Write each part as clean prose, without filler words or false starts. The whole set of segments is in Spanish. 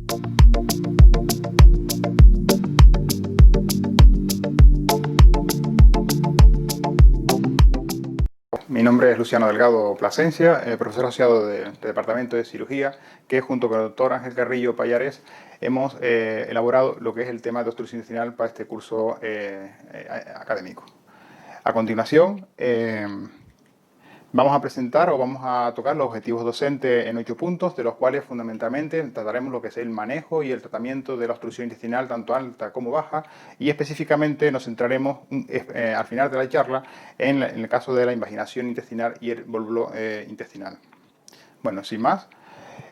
Mi nombre es Luciano Delgado Plasencia, profesor asociado del Departamento de Cirugía, que junto con el doctor Ángel Carrillo Payares hemos elaborado lo que es el tema de obstrucción intestinal para este curso académico. A continuación, vamos a presentar o vamos a tocar los objetivos docentes en 8 puntos, de los cuales fundamentalmente trataremos lo que es el manejo y el tratamiento de la obstrucción intestinal, tanto alta como baja, y específicamente nos centraremos al final de la charla en el caso de la invaginación intestinal y el volvulo intestinal. Bueno, sin más,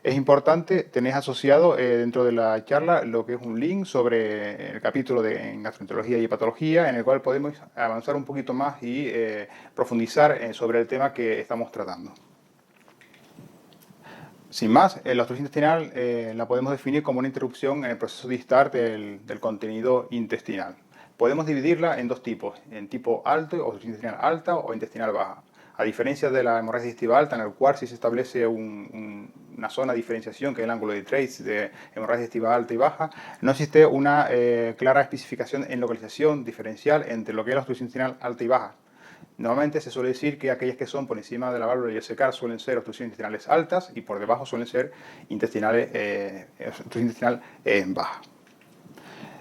es importante tener asociado dentro de la charla lo que es un link sobre el capítulo en gastroenterología y hepatología, en el cual podemos avanzar un poquito más y profundizar sobre el tema que estamos tratando. Sin más, la obstrucción intestinal la podemos definir como una interrupción en el proceso distal del contenido intestinal. Podemos dividirla en dos tipos, en tipo alto, obstrucción intestinal alta o intestinal baja. A diferencia de la hemorragia digestiva alta, en el cual sí se establece una zona de diferenciación, que es el ángulo de Trace de hemorragia digestiva alta y baja, no existe una clara especificación en localización diferencial entre lo que es la obstrucción intestinal alta y baja. Normalmente se suele decir que aquellas que son por encima de la válvula y el secar suelen ser obstrucciones intestinales altas y por debajo suelen ser obstrucción intestinal baja.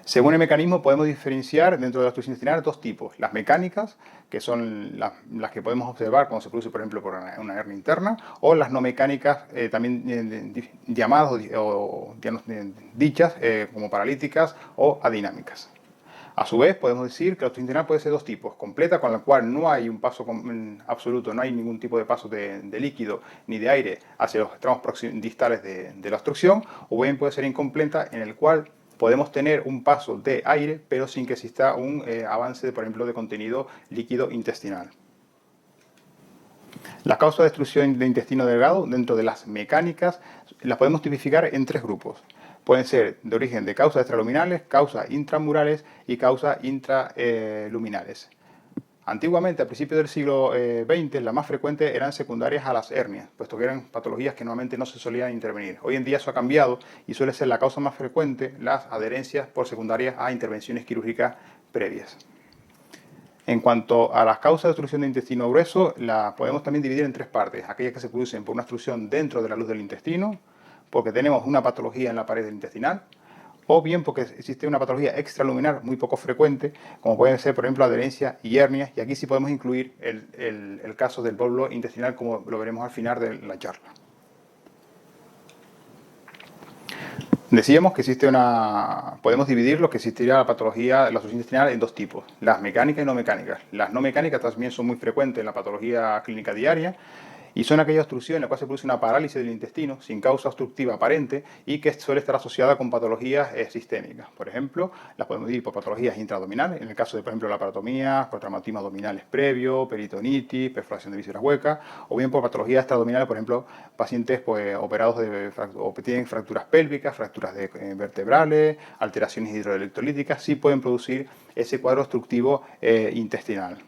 Según el mecanismo podemos diferenciar dentro de la obstrucción intestinal dos tipos. Las mecánicas, que son las que podemos observar cuando se produce, por ejemplo, por una hernia interna, o las no mecánicas, también llamadas o dichas como paralíticas o adinámicas. A su vez, podemos decir que la obstrucción intestinal puede ser dos tipos: completa, con la cual no hay un paso absoluto, no hay ningún tipo de paso de líquido ni de aire hacia los tramos distales de la obstrucción, o bien puede ser incompleta, en el cual podemos tener un paso de aire, pero sin que exista un avance, por ejemplo, de contenido líquido intestinal. Las causas de obstrucción de intestino delgado, dentro de las mecánicas, las podemos tipificar en 3 grupos. Pueden ser de origen de causas extraluminales, causas intramurales y causas intraluminales. Antiguamente, a principios del siglo XX, las más frecuentes eran secundarias a las hernias, puesto que eran patologías que normalmente no se solían intervenir. Hoy en día eso ha cambiado y suele ser la causa más frecuente las adherencias por secundarias a intervenciones quirúrgicas previas. En cuanto a las causas de obstrucción de intestino grueso, las podemos también dividir en 3 partes. Aquellas que se producen por una obstrucción dentro de la luz del intestino, porque tenemos una patología en la pared del intestinal, o bien porque existe una patología extraluminar muy poco frecuente, como pueden ser, por ejemplo, adherencias y hernias, y aquí sí podemos incluir el caso del volvulo intestinal, como lo veremos al final de la charla. Decíamos que podemos dividir lo que existiría la patología de la obstrucción intestinal en 2 tipos: las mecánicas y no mecánicas. Las no mecánicas también son muy frecuentes en la patología clínica diaria, y son aquellas obstrucciones en las cuales se produce una parálisis del intestino sin causa obstructiva aparente y que suele estar asociada con patologías sistémicas. Por ejemplo, las podemos dividir por patologías intraabdominales, en el caso de, por ejemplo, la parotomía, por traumatismos abdominales previos, peritonitis, perforación de vísceras huecas, o bien por patologías extraabdominales, por ejemplo, pacientes operados o que tienen fracturas pélvicas, fracturas vertebrales, alteraciones hidroelectrolíticas, sí pueden producir ese cuadro obstructivo intestinal.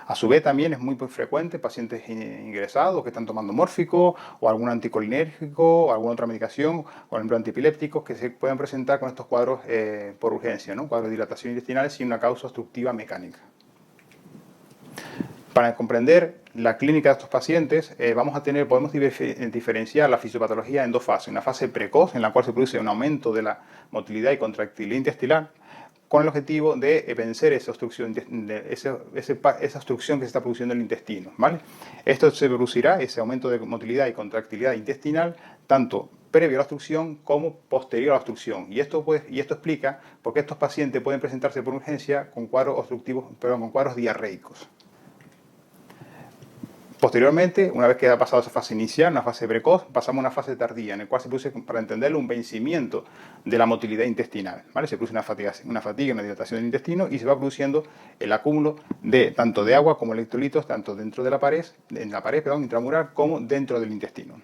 A su vez, también es muy frecuente pacientes ingresados que están tomando mórfico o algún anticolinérgico o alguna otra medicación, por ejemplo antipilépticos, que se pueden presentar con estos cuadros por urgencia, ¿no? Cuadros de dilatación intestinal sin una causa obstructiva mecánica. Para comprender la clínica de estos pacientes, podemos diferenciar la fisiopatología en 2 fases. Una fase precoz, en la cual se produce un aumento de la motilidad y contractilidad intestinal, con el objetivo de vencer esa obstrucción, esa obstrucción que se está produciendo en el intestino, ¿vale? Esto se producirá, ese aumento de motilidad y contractilidad intestinal, tanto previo a la obstrucción como posterior a la obstrucción. Y esto explica por qué estos pacientes pueden presentarse por urgencia con cuadros con cuadros diarreicos. Posteriormente, una vez que ha pasado esa fase inicial, una fase precoz, pasamos a una fase tardía, en la cual se produce, para entenderlo, un vencimiento de la motilidad intestinal, ¿vale? Se produce una fatiga, una dilatación del intestino, y se va produciendo el acúmulo tanto de agua como electrolitos, tanto dentro de la pared, intramural, como dentro del intestino.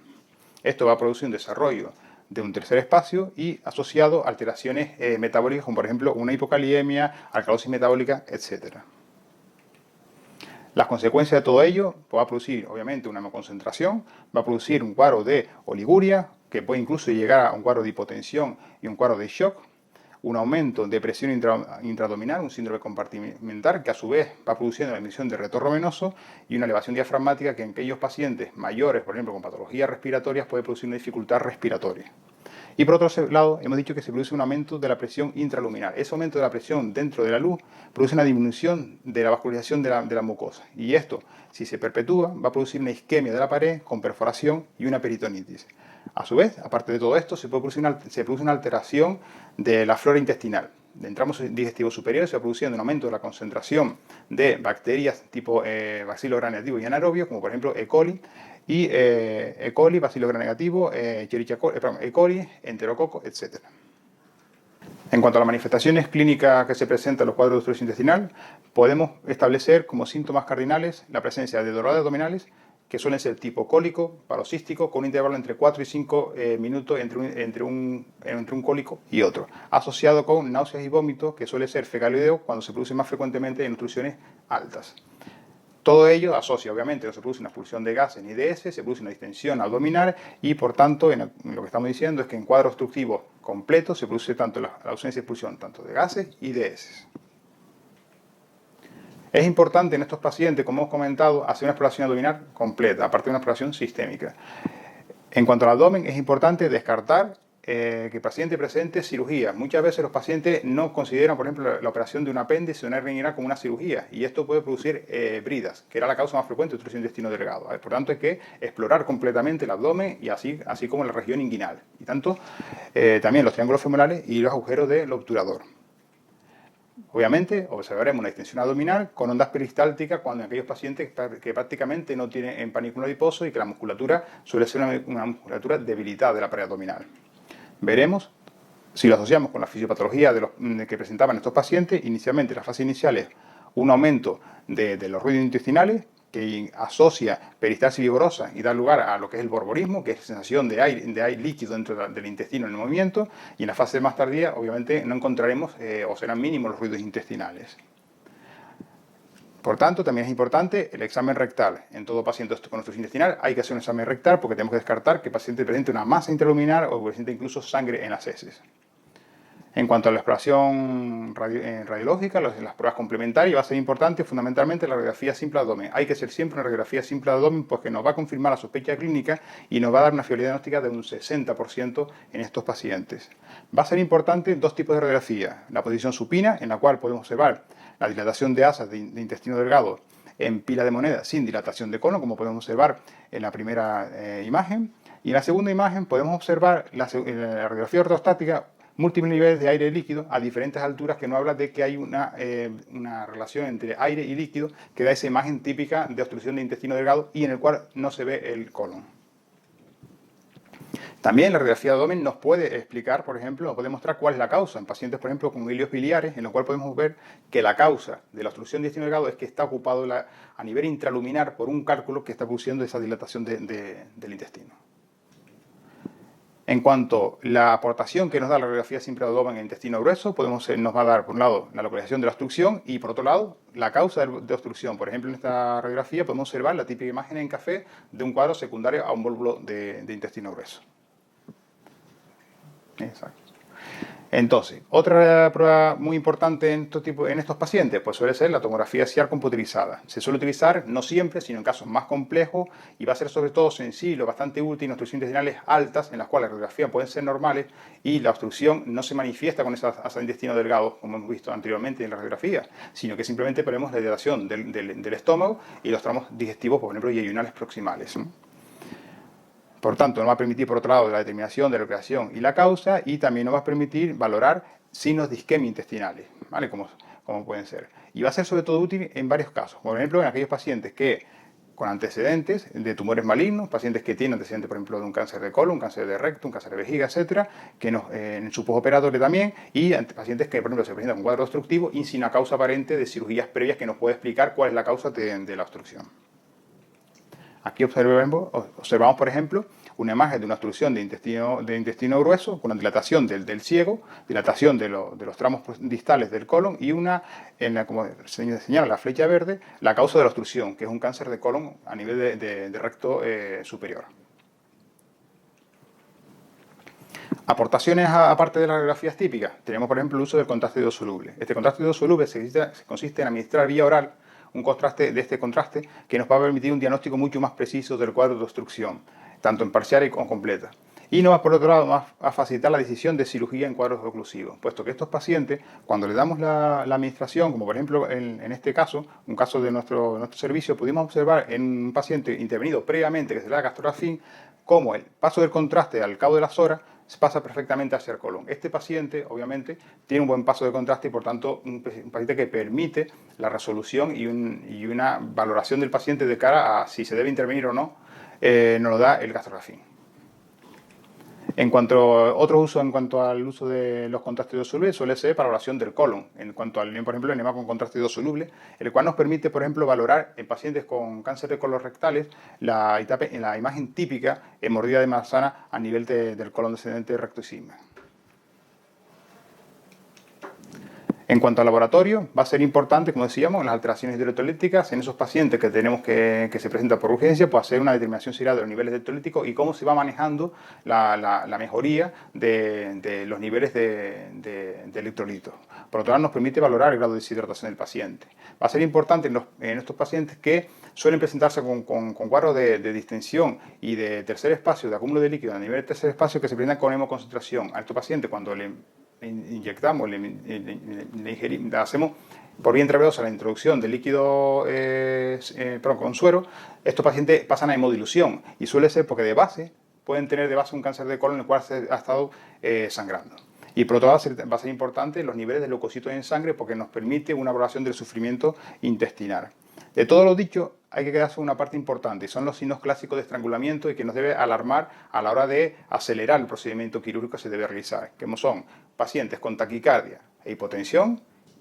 Esto va a producir un desarrollo de un tercer espacio y asociado a alteraciones metabólicas, como por ejemplo una hipocaliemia, alcalosis metabólica, etc. Las consecuencias de todo ello va a producir, obviamente, una hemoconcentración, va a producir un cuadro de oliguria, que puede incluso llegar a un cuadro de hipotensión y un cuadro de shock, un aumento de presión intraabdominal, un síndrome compartimental, que a su vez va produciendo la emisión de retorno venoso, y una elevación diafragmática que en aquellos pacientes mayores, por ejemplo, con patologías respiratorias, puede producir una dificultad respiratoria. Y por otro lado, hemos dicho que se produce un aumento de la presión intraluminal. Ese aumento de la presión dentro de la luz produce una disminución de la vascularización de la mucosa. Y esto, si se perpetúa, va a producir una isquemia de la pared con perforación y una peritonitis. A su vez, aparte de todo esto, se produce una alteración de la flora intestinal. En tramos digestivos superiores se va produciendo un aumento de la concentración de bacterias tipo Bacillus gram negativo y anaerobio, como por ejemplo E. coli, E. coli, Bacillus gram negativo, E. coli, enterococo, etc. En cuanto a las manifestaciones clínicas que se presentan en los cuadros de obstrucción intestinal, podemos establecer como síntomas cardinales la presencia de dolores abdominales, que suelen ser tipo cólico, paroxístico, con un intervalo entre 4 y 5 minutos entre un cólico y otro, asociado con náuseas y vómitos, que suele ser fecaloideo cuando se produce más frecuentemente en obstrucciones altas. Todo ello asocia, obviamente, no se produce una expulsión de gases ni de heces, se produce una distensión abdominal y, por tanto, lo que estamos diciendo es que en cuadros obstructivos completos se produce tanto la ausencia de expulsión tanto de gases y de heces. Es importante en estos pacientes, como hemos comentado, hacer una exploración abdominal completa, aparte de una exploración sistémica. En cuanto al abdomen, es importante descartar que el paciente presente cirugía. Muchas veces los pacientes no consideran, por ejemplo, la operación de un apéndice o una hernia inguinal como una cirugía, y esto puede producir bridas, que era la causa más frecuente de obstrucción de intestino delgado. Por tanto, hay que explorar completamente el abdomen y así como la región inguinal, y tanto también los triángulos femorales y los agujeros del obturador. Obviamente, observaremos una distensión abdominal con ondas peristálticas cuando en aquellos pacientes que prácticamente no tienen panículo adiposo y que la musculatura suele ser una musculatura debilitada de la pared abdominal. Veremos si lo asociamos con la fisiopatología que presentaban estos pacientes. Inicialmente, la fase inicial es un aumento de los ruidos intestinales que asocia peristalsis vigorosa y da lugar a lo que es el borborismo, que es sensación de aire líquido dentro del intestino en el movimiento, y en la fase más tardía, obviamente, no encontraremos o serán mínimos los ruidos intestinales. Por tanto, también es importante el examen rectal. En todo paciente con obstrucción intestinal hay que hacer un examen rectal porque tenemos que descartar que el paciente presente una masa intraluminal o presente incluso sangre en las heces. En cuanto a la exploración radiológica, las pruebas complementarias, va a ser importante fundamentalmente la radiografía simple abdomen. Hay que hacer siempre una radiografía simple abdomen porque nos va a confirmar la sospecha clínica y nos va a dar una fiabilidad diagnóstica de un 60% en estos pacientes. Va a ser importante dos tipos de radiografía. La posición supina, en la cual podemos observar la dilatación de asas de intestino delgado en pila de moneda sin dilatación de colon, como podemos observar en la primera imagen. Y en la segunda imagen podemos observar la radiografía ortostática, múltiples niveles de aire y líquido a diferentes alturas, que no habla de que hay una relación entre aire y líquido que da esa imagen típica de obstrucción de intestino delgado y en el cual no se ve el colon. También la radiografía de abdomen nos puede explicar, por ejemplo, nos puede mostrar cuál es la causa en pacientes, por ejemplo, con ilios biliares, en lo cual podemos ver que la causa de la obstrucción de intestino delgado es que está ocupado a nivel intraluminar por un cálculo que está produciendo esa dilatación del intestino. En cuanto a la aportación que nos da la radiografía simple de abdomen en el intestino grueso, nos va a dar, por un lado, la localización de la obstrucción y, por otro lado, la causa de obstrucción. Por ejemplo, en esta radiografía podemos observar la típica imagen en café de un cuadro secundario a un volvulo de intestino grueso. Exacto. Entonces, otra prueba muy importante en estos pacientes pues suele ser la tomografía axial computerizada. Se suele utilizar, no siempre, sino en casos más complejos, y va a ser sobre todo sensible, bastante útil en obstrucciones intestinales altas, en las cuales las radiografías pueden ser normales y la obstrucción no se manifiesta con esas asas de intestino delgado, como hemos visto anteriormente en la radiografía, sino que simplemente vemos la dilatación del estómago y los tramos digestivos, por ejemplo, yeyunales proximales. Por tanto, nos va a permitir, por otro lado, la determinación de la localización y la causa, y también nos va a permitir valorar signos de isquemia intestinales, ¿vale? Como pueden ser. Y va a ser sobre todo útil en varios casos. Por ejemplo, en aquellos pacientes con antecedentes de tumores malignos, pacientes que tienen antecedentes, por ejemplo, de un cáncer de colon, un cáncer de recto, un cáncer de vejiga, etcétera, en su postoperatorio también, y pacientes que, por ejemplo, se presentan con cuadro obstructivo y sin una causa aparente de cirugías previas que nos puede explicar cuál es la causa de la obstrucción. Aquí observamos, por ejemplo, una imagen de una obstrucción de intestino grueso con una dilatación del ciego, dilatación de los tramos distales del colon y como señala la flecha verde, la causa de la obstrucción, que es un cáncer de colon a nivel de recto superior. Aportaciones aparte de las radiografías típicas, tenemos por ejemplo el uso del contraste iodo-soluble. Este contraste iodo-soluble consiste en administrar vía oral un contraste de este contraste que nos va a permitir un diagnóstico mucho más preciso del cuadro de obstrucción, tanto en parcial como completa. Y nos va por otro lado a facilitar la decisión de cirugía en cuadros oclusivos, puesto que estos pacientes, cuando le damos la administración, como por ejemplo en este caso, un caso de nuestro servicio, pudimos observar en un paciente intervenido previamente que se le da gastrografín, cómo el paso del contraste al cabo de las horas se pasa perfectamente hacia el colon. Este paciente, obviamente, tiene un buen paso de contraste y, por tanto, un paciente que permite la resolución y una valoración del paciente de cara a si se debe intervenir o no, nos lo da el gastrografín. En cuanto a otro uso, en cuanto al uso de los contrastes iodo-solubles, suele ser para valoración del colon. En cuanto al, por ejemplo, el enema con contraste iodo-soluble, el cual nos permite, por ejemplo, valorar en pacientes con cáncer de colon rectales la imagen típica en mordida de manzana a nivel del colon descendente recto y sigma. En cuanto al laboratorio, va a ser importante, como decíamos, en las alteraciones hidroelectrolíticas, en esos pacientes que tenemos que se presentan por urgencia, pues hacer una determinación serial de los niveles electrolíticos y cómo se va manejando la mejoría de los niveles de electrolitos. Por otro lado, nos permite valorar el grado de deshidratación del paciente. Va a ser importante en estos pacientes que suelen presentarse con cuadros de distensión y de tercer espacio, de acúmulo de líquido a nivel de tercer espacio, que se presentan con hemoconcentración. A estos pacientes, cuando le inyectamos, le hacemos por vía intravenosa la introducción de líquido con suero, estos pacientes pasan a hemodilución y suele ser porque de base pueden tener de base un cáncer de colon en el cual se ha estado sangrando. Y por otro lado va a ser importante los niveles de leucocitos en sangre porque nos permite una evaluación del sufrimiento intestinal. De todo lo dicho, hay que quedarse una parte importante, y son los signos clásicos de estrangulamiento y que nos debe alarmar a la hora de acelerar el procedimiento quirúrgico que se debe realizar, que son pacientes con taquicardia e hipotensión,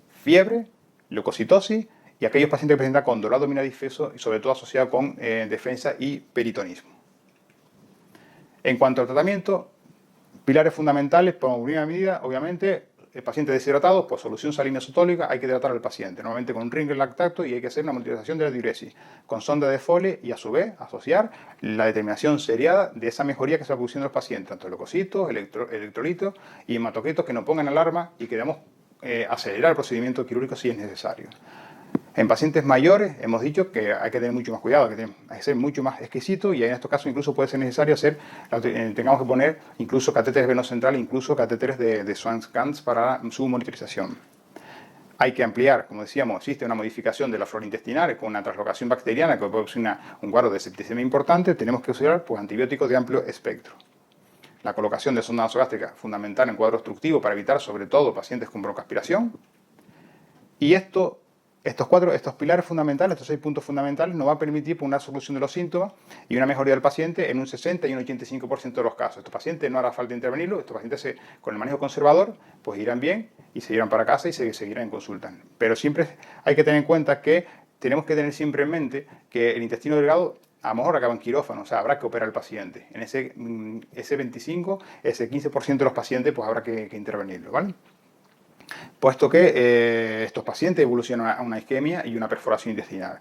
fiebre, leucocitosis y aquellos pacientes que presentan con dolor abdominal difuso y sobre todo asociado con defensa y peritonismo. En cuanto al tratamiento, pilares fundamentales, por primera medida, obviamente, el paciente deshidratado, pues solución salina isotónica, hay que hidratar al paciente, normalmente con un Ringer lactato y hay que hacer una monitorización de la diuresis, con sonda de Foley y a su vez asociar la determinación seriada de esa mejoría que se va produciendo en los pacientes, tanto leucocitos, electrolitos y hematocritos que nos pongan alarma y que debemos acelerar el procedimiento quirúrgico si es necesario. En pacientes mayores hemos dicho que hay que tener mucho más cuidado, hay que ser mucho más exquisito y en estos casos incluso puede ser necesario tengamos que poner incluso catéteres venocentral, incluso catéteres de Swan-Ganz para su monitorización. Hay que ampliar, como decíamos, existe una modificación de la flora intestinal con una translocación bacteriana que puede producir un cuadro de septicemia importante, tenemos que usar pues, antibióticos de amplio espectro. La colocación de sonda nasogástrica fundamental en cuadro obstructivo para evitar sobre todo pacientes con broncoaspiración. Y estos pilares fundamentales, estos 6 puntos fundamentales, nos va a permitir una solución de los síntomas y una mejoría del paciente en un 60 y un 85% de los casos. Estos pacientes no hará falta intervenirlos, estos pacientes con el manejo conservador pues irán bien y se irán para casa y se seguirán en consulta. Pero siempre hay que tener en cuenta que tenemos que tener siempre en mente que el intestino delgado a lo mejor acaba en quirófano, o sea, habrá que operar al paciente. En ese 25, ese 15% de los pacientes pues habrá que intervenirlo, ¿vale? Puesto que estos pacientes evolucionan a una isquemia y una perforación intestinal.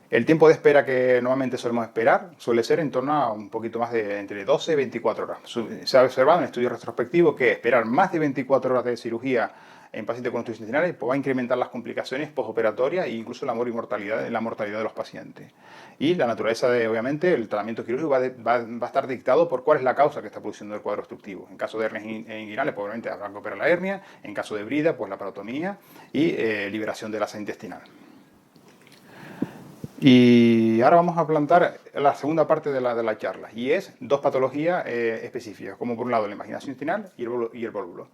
El tiempo de espera que normalmente solemos esperar suele ser en torno a un poquito más de entre 12 y 24 horas. Se ha observado en estudios retrospectivos que esperar más de 24 horas de cirugía en pacientes con obstrucciones intestinales pues va a incrementar las complicaciones postoperatorias e incluso la mortalidad de los pacientes. Y la naturaleza obviamente, el tratamiento quirúrgico va a estar dictado por cuál es la causa que está produciendo el cuadro obstructivo. En caso de hernias inguinales, pues obviamente habrá que operar la hernia, en caso de brida, pues la parotomía y liberación de la asa intestinal. Y ahora vamos a plantear la segunda parte de la charla, y es dos patologías específicas, como por un lado la imaginación intestinal y el vólvulo.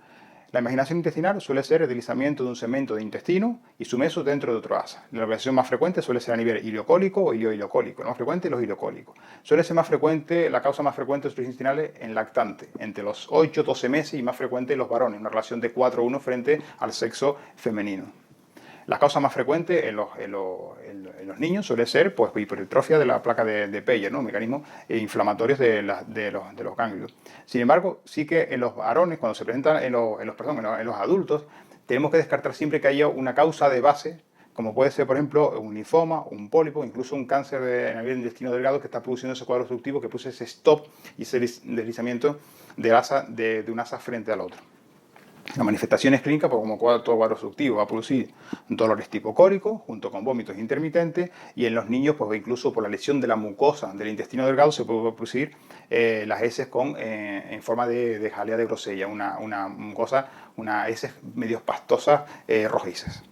La imaginación intestinal suele ser el deslizamiento de un segmento de intestino y su meso dentro de otro asa. La localización más frecuente suele ser a nivel ileocólico o ilioileocólico. Lo más frecuente los ileocólicos. Suele ser más frecuente, la causa más frecuente de obstrucciones intestinales en lactante, entre los 8 y 12 meses y más frecuente en los varones, una relación de 4:1 frente al sexo femenino. La causa más frecuente en los niños suele ser pues, hipertrofia de la placa de Peyer, ¿no? Mecanismos inflamatorios de los ganglios. Sin embargo, sí que en los varones, cuando se presentan en los adultos, tenemos que descartar siempre que haya una causa de base como puede ser, por ejemplo, un linfoma, un pólipo, incluso un cáncer a nivel del intestino delgado que está produciendo ese cuadro obstructivo que produce ese stop y ese deslizamiento de un asa frente al otro. Las manifestaciones clínicas, pues como todo cuadro obstructivo, va a producir dolores tipo cólico, junto con vómitos intermitentes, y en los niños, pues incluso por la lesión de la mucosa del intestino delgado, se puede producir las heces en forma de jalea de grosella, una mucosa, unas heces medio pastosas rojizas.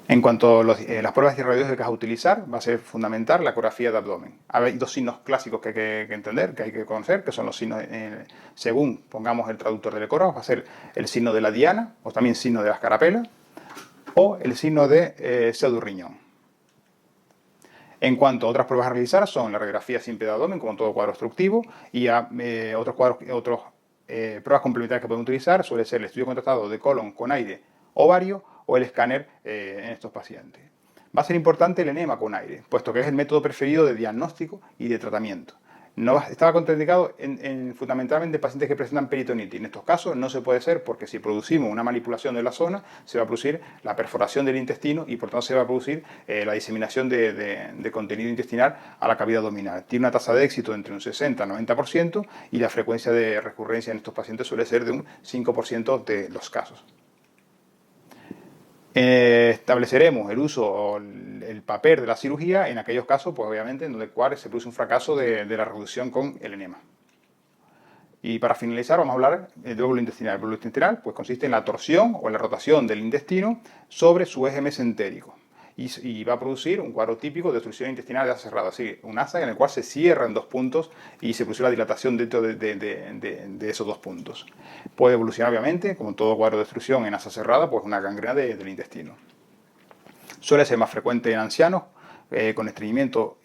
En cuanto a las pruebas radiológicas a utilizar, va a ser fundamental la ecografía de abdomen. Hay dos signos clásicos que hay que entender, que hay que conocer, que son los signos, según pongamos el traductor del ecógrafo, va a ser el signo de la diana, o también signo de la escarapela, o el signo de pseudorriñón. En cuanto a otras pruebas a realizar, son la radiografía simple de abdomen, como todo cuadro obstructivo, y otras pruebas complementarias que podemos utilizar suele ser el estudio contrastado de colon con aire, ovario, o el escáner en estos pacientes. Va a ser importante el enema con aire, puesto que es el método preferido de diagnóstico y de tratamiento. Estaba contraindicado fundamentalmente en pacientes que presentan peritonitis. En estos casos no se puede hacer porque si producimos una manipulación de la zona, se va a producir la perforación del intestino y por tanto se va a producir la diseminación de contenido intestinal a la cavidad abdominal. Tiene una tasa de éxito entre un 60 y 90% y la frecuencia de recurrencia en estos pacientes suele ser de un 5% de los casos. Estableceremos el uso o el papel de la cirugía en aquellos casos, pues obviamente, en donde se produce un fracaso de la reducción con el enema. Y para finalizar vamos a hablar del lóbulo intestinal. El lóbulo intestinal pues, consiste en la torsión o en la rotación del intestino sobre su eje mesentérico. Y va a producir un cuadro típico de obstrucción intestinal de asa cerrada, así, un asa en el cual se cierran dos puntos y se produce la dilatación dentro de esos dos puntos. Puede evolucionar, obviamente, como todo cuadro de obstrucción en asa cerrada, pues una gangrena del intestino. Suele ser más frecuente en ancianos con estreñimiento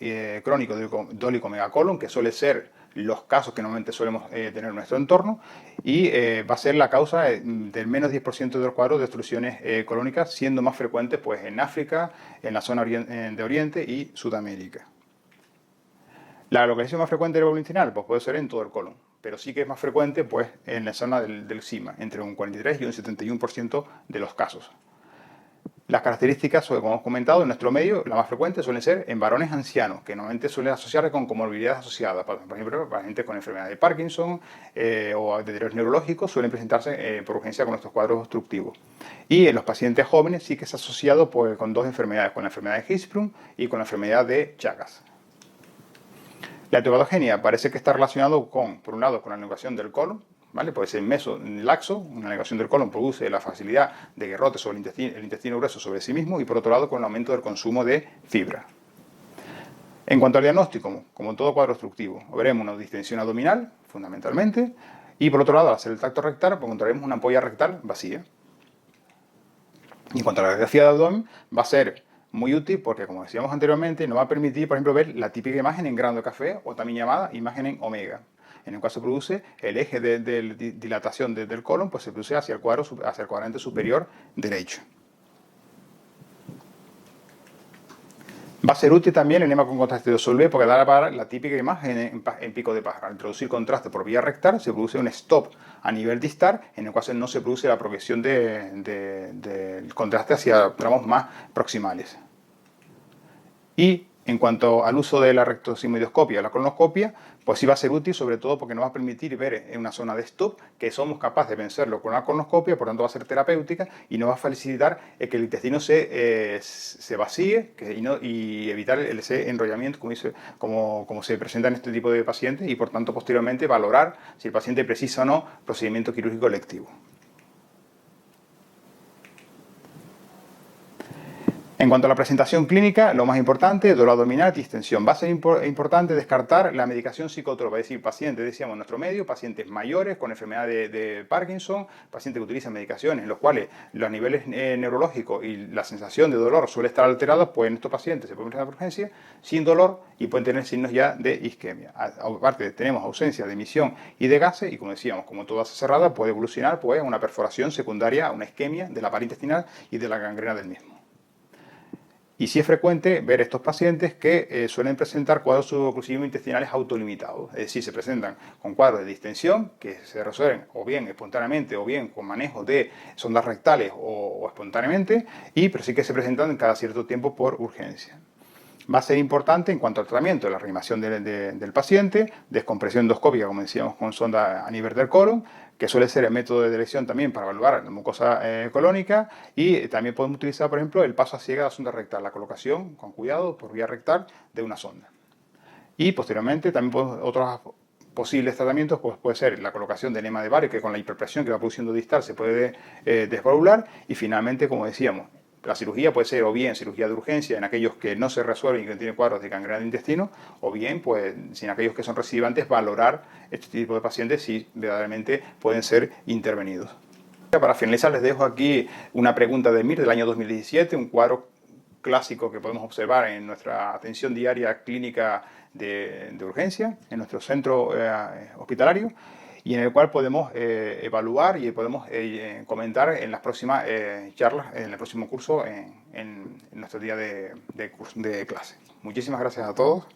crónico de ólico-megacolon, que suele ser los casos que normalmente solemos tener en nuestro entorno, y va a ser la causa del menos 10% de los cuadros de obstrucciones colónicas, siendo más frecuentes pues, en África, en la zona de Oriente y Sudamérica. La localización más frecuente del lóbulo intestinal pues, puede ser en todo el colon, pero sí que es más frecuente pues, en la zona del sima, entre un 43 y un 71% de los casos. Las características, como hemos comentado, en nuestro medio, la más frecuente suelen ser en varones ancianos, que normalmente suelen asociarse con comorbilidades asociadas. Por ejemplo, pacientes con enfermedad de Parkinson o deterioros neurológicos suelen presentarse por urgencia con estos cuadros obstructivos. Y en los pacientes jóvenes sí que es asociado pues, con dos enfermedades, con la enfermedad de Hirschsprung y con la enfermedad de Chagas. La etiopatogenia parece que está relacionado por un lado, con la elongación del colon, ¿vale? Puede ser laxo, una elongación del colon produce la facilidad de que rote sobre el intestino grueso sobre sí mismo y por otro lado con el aumento del consumo de fibra. En cuanto al diagnóstico, como en todo cuadro obstructivo, veremos una distensión abdominal, fundamentalmente, y por otro lado, al hacer el tacto rectal, pues encontraremos una ampolla rectal vacía. Y en cuanto a la radiografía de abdomen, va a ser muy útil porque, como decíamos anteriormente, nos va a permitir, por ejemplo, ver la típica imagen en grano de café o también llamada imagen en omega. En el cual se produce el eje de dilatación del colon, pues se produce hacia el cuadrante superior derecho. Va a ser útil también el enema con contraste de Solvay porque da para la típica imagen en pico de pájaro. Al introducir contraste por vía rectal se produce un stop a nivel distal en el cual no se produce la progresión del contraste hacia tramos más proximales. Y en cuanto al uso de la rectosigmoidoscopia o la colonoscopia, pues sí va a ser útil, sobre todo porque nos va a permitir ver en una zona de stop que somos capaces de vencerlo con la colonoscopia, por tanto va a ser terapéutica y nos va a facilitar que el intestino se vacíe y evitar ese enrollamiento como se presenta en este tipo de pacientes y por tanto posteriormente valorar si el paciente precisa o no procedimiento quirúrgico electivo. En cuanto a la presentación clínica, lo más importante, dolor abdominal, distensión. Va a ser importante descartar la medicación psicótropa, es decir, pacientes, decíamos en nuestro medio, pacientes mayores con enfermedad de Parkinson, pacientes que utilizan medicaciones en los cuales los niveles neurológicos y la sensación de dolor suele estar alterados, pues en estos pacientes se puede presentar por urgencia sin dolor y pueden tener signos ya de isquemia. Aparte, tenemos ausencia de emisión y de gases y como decíamos, como toda asa cerrada, puede evolucionar pues, a una perforación secundaria, a una isquemia de la pared intestinal y de la gangrena del mismo. Y sí es frecuente ver estos pacientes que suelen presentar cuadros suboclusivos intestinales autolimitados, es decir, se presentan con cuadros de distensión que se resuelven o bien espontáneamente o bien con manejo de sondas rectales o espontáneamente, pero sí que se presentan cada cierto tiempo por urgencia. Va a ser importante en cuanto al tratamiento, la reanimación del paciente, descompresión endoscópica, como decíamos, con sonda a nivel del colon, que suele ser el método de elección también para evaluar la mucosa colónica, y también podemos utilizar, por ejemplo, el paso a ciega de la sonda rectal, la colocación con cuidado por vía rectal de una sonda. Y posteriormente también otros posibles tratamientos puede ser la colocación de enema de Barrett, que con la hiperpresión que va produciendo distal se puede desvalvular, y finalmente, como decíamos, la cirugía puede ser o bien cirugía de urgencia en aquellos que no se resuelven y que tienen cuadros de gangrena de intestino, o bien, pues, en aquellos que son recidivantes, valorar este tipo de pacientes si verdaderamente pueden ser intervenidos. Para finalizar, les dejo aquí una pregunta de Mir del año 2017, un cuadro clásico que podemos observar en nuestra atención diaria clínica de urgencia, en nuestro centro hospitalario, y en el cual podemos evaluar y podemos comentar en las próximas charlas, en el próximo curso, en nuestro día de clase. Muchísimas gracias a todos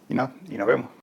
y nos vemos.